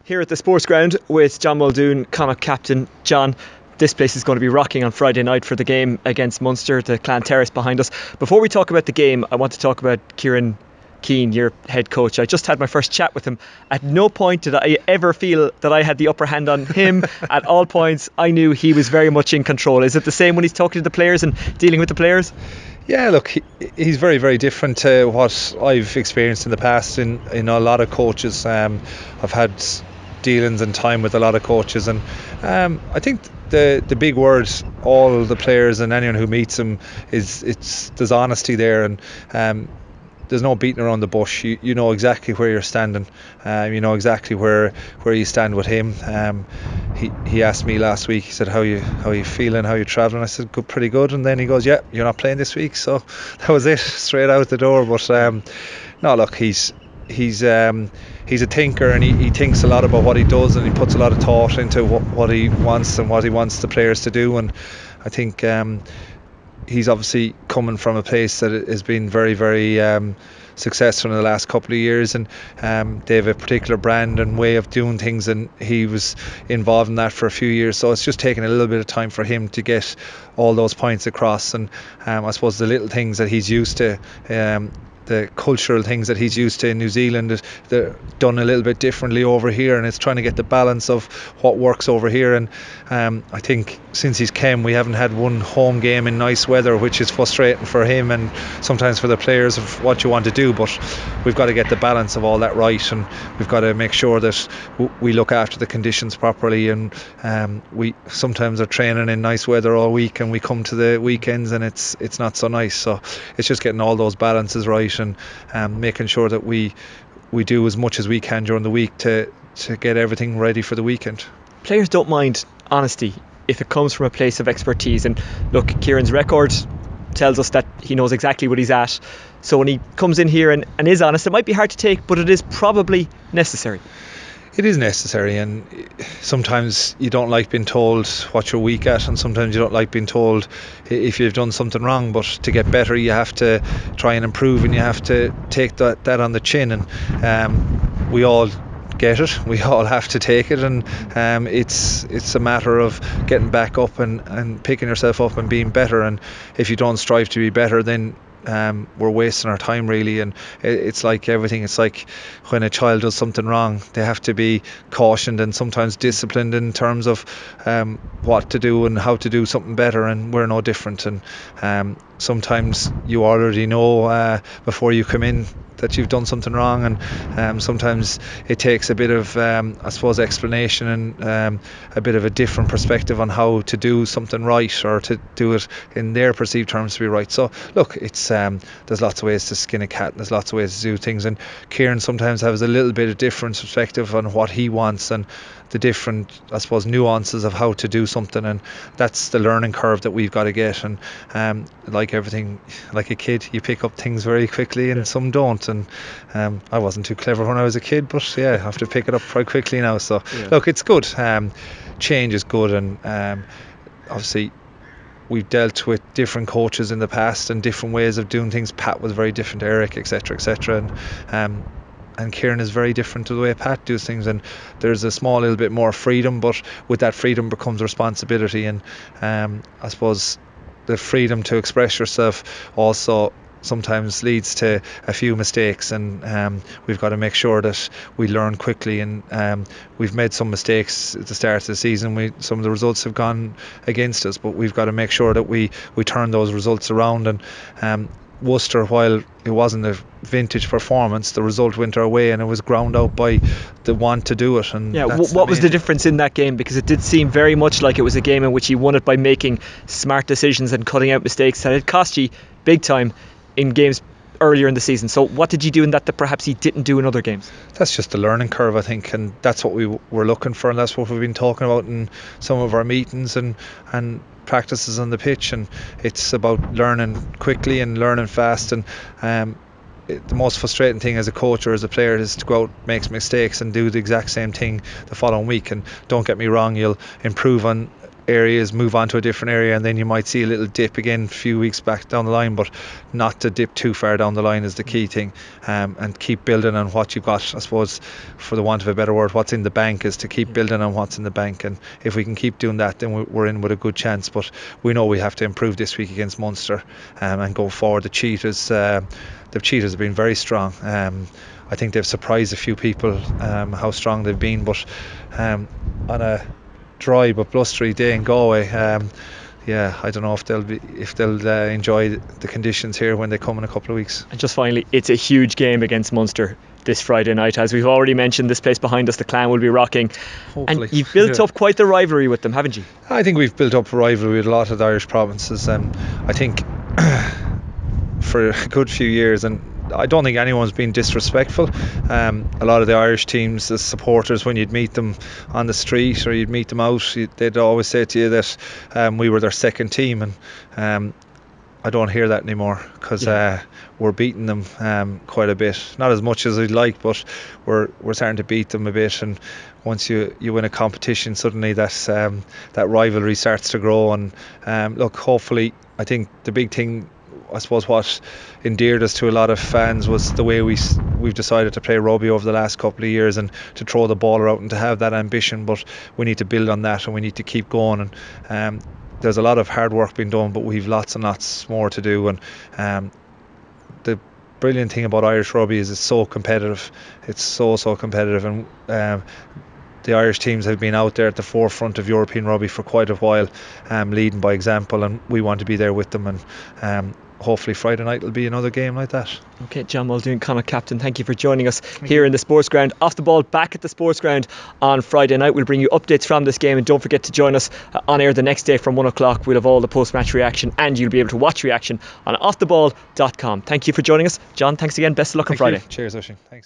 Here at the Sportsground with John Muldoon, Connacht captain. John, this place is going to be rocking on Friday night for the game against Munster, the Clan Terrace behind us. Before we talk about the game, I want to talk about Kieran Keane, your head coach. I just had my first chat with him. At no point did I ever feel that I had the upper hand on him. At all points, I knew he was very much in control. Is it the same when he's talking to the players and dealing with the players? Yeah, look, he's very, very different to what I've experienced in the past in a lot of coaches. I've had dealings and time with a lot of coaches, and I think the big word all the players and anyone who meets him is there's honesty there, and there's no beating around the bush. You know exactly where you're standing. You know exactly where you stand with him. He asked me last week, he said, how you feeling, how you travelling? I said, good, pretty good. And then he goes, yeah, you're not playing this week. So that was it, straight out the door. But no, look, he's a thinker, and he thinks a lot about what he does, and he puts a lot of thought into what he wants and what he wants the players to do. And I think he's obviously coming from a place that has been very, very successful in the last couple of years, and they have a particular brand and way of doing things, and he was involved in that for a few years. So it's just taken a little bit of time for him to get all those points across, and I suppose the little things that he's used to, the cultural things that he's used to in New Zealand, they're done a little bit differently over here, and it's trying to get the balance of what works over here. And I think since he's came, we haven't had one home game in nice weather, which is frustrating for him and sometimes for the players of what you want to do. But we've got to get the balance of all that right, and we've got to make sure that we look after the conditions properly. And we sometimes are training in nice weather all week, and we come to the weekends and it's not so nice. So it's just getting all those balances right, and making sure that we do as much as we can during the week to get everything ready for the weekend. Players don't mind honesty if it comes from a place of expertise, and look, Kieran's record tells us that he knows exactly what he's at. So when he comes in here and is honest, it might be hard to take, but it is probably necessary. It is necessary, and sometimes you don't like being told what you're weak at, and sometimes you don't like being told if you've done something wrong. But to get better, you have to try and improve, and you have to take that on the chin. And we all get it, we all have to take it, and it's a matter of getting back up and picking yourself up and being better. And if you don't strive to be better, then we're wasting our time, really. And it's like everything. It's like when a child does something wrong, they have to be cautioned and sometimes disciplined in terms of what to do and how to do something better, and we're no different. And sometimes you already know before you come in that you've done something wrong, and sometimes it takes a bit of I suppose explanation and a bit of a different perspective on how to do something right, or to do it in their perceived terms to be right. So look, it's there's lots of ways to skin a cat, and there's lots of ways to do things, and Kieran sometimes has a little bit of different perspective on what he wants and the different, I suppose, nuances of how to do something, and that's the learning curve that we've got to get. And like everything, like a kid, you pick up things very quickly, and some don't. And I wasn't too clever when I was a kid, but yeah, I have to pick it up quite quickly now. So look, it's good. Change is good, and obviously we've dealt with different coaches in the past and different ways of doing things. Pat was very different to Eric, etc., etc. And Kieran is very different to the way Pat does things, and there's a small little bit more freedom, but with that freedom becomes responsibility. And I suppose the freedom to express yourself also sometimes leads to a few mistakes, and we've got to make sure that we learn quickly. And we've made some mistakes at the start of the season. Some of the results have gone against us, but we've got to make sure that we turn those results around. And Worcester, while it wasn't a vintage performance, the result went our way, and it was ground out by the want to do it. And what was the difference in that game? Because it did seem very much like it was a game in which he won it by making smart decisions and cutting out mistakes, and it cost you big time in games earlier in the season. So what did you do in that perhaps he didn't do in other games? That's just the learning curve, I think, and that's what we were looking for, and that's what we've been talking about in some of our meetings and practices on the pitch. And it's about learning quickly and learning fast. And the most frustrating thing as a coach or as a player is to go out, make mistakes, and do the exact same thing the following week. And don't get me wrong, you'll improve on areas, move on to a different area, and then you might see a little dip again a few weeks back down the line, but not to dip too far down the line is the key thing, and keep building on what you've got. I suppose, for the want of a better word, what's in the bank is to keep building on what's in the bank, and if we can keep doing that, then we're in with a good chance. But we know we have to improve this week against Munster, and go forward. The Cheetahs have been very strong. I think they've surprised a few people, how strong they've been, but on a dry but blustery day in Galway, I don't know if they'll enjoy the conditions here when they come in a couple of weeks. And just finally, it's a huge game against Munster this Friday night. As we've already mentioned, this place behind us, the Clan, will be rocking. Hopefully. And you've built up quite the rivalry with them, haven't you? I think we've built up a rivalry with a lot of the Irish provinces. I think for a good few years, and I don't think anyone's been disrespectful. A lot of the Irish teams, the supporters, when you'd meet them on the street or you'd meet them out, they'd always say to you that we were their second team, and I don't hear that anymore, because we're beating them quite a bit. Not as much as we'd like, but we're starting to beat them a bit. And once you win a competition, suddenly that rivalry starts to grow. And look, hopefully, I think the big thing, I suppose, what endeared us to a lot of fans was the way we've decided to play rugby over the last couple of years, and to throw the ball out and to have that ambition. But we need to build on that, and we need to keep going. And there's a lot of hard work being done, but we've lots and lots more to do. And the brilliant thing about Irish rugby is it's so competitive. It's so competitive, and the Irish teams have been out there at the forefront of European rugby for quite a while, leading by example, and we want to be there with them. And hopefully Friday night will be another game like that. Okay, John Muldoon, Connacht captain, thank you for joining us here in the Sportsground. Off the Ball back at the Sportsground on Friday night. We'll bring you updates from this game, and don't forget to join us on air the next day from 1 o'clock. We'll have all the post-match reaction, and you'll be able to watch reaction on offtheball.com. Thank you for joining us. John, thanks again. Best of luck on Friday. Cheers, Oisin. Thanks.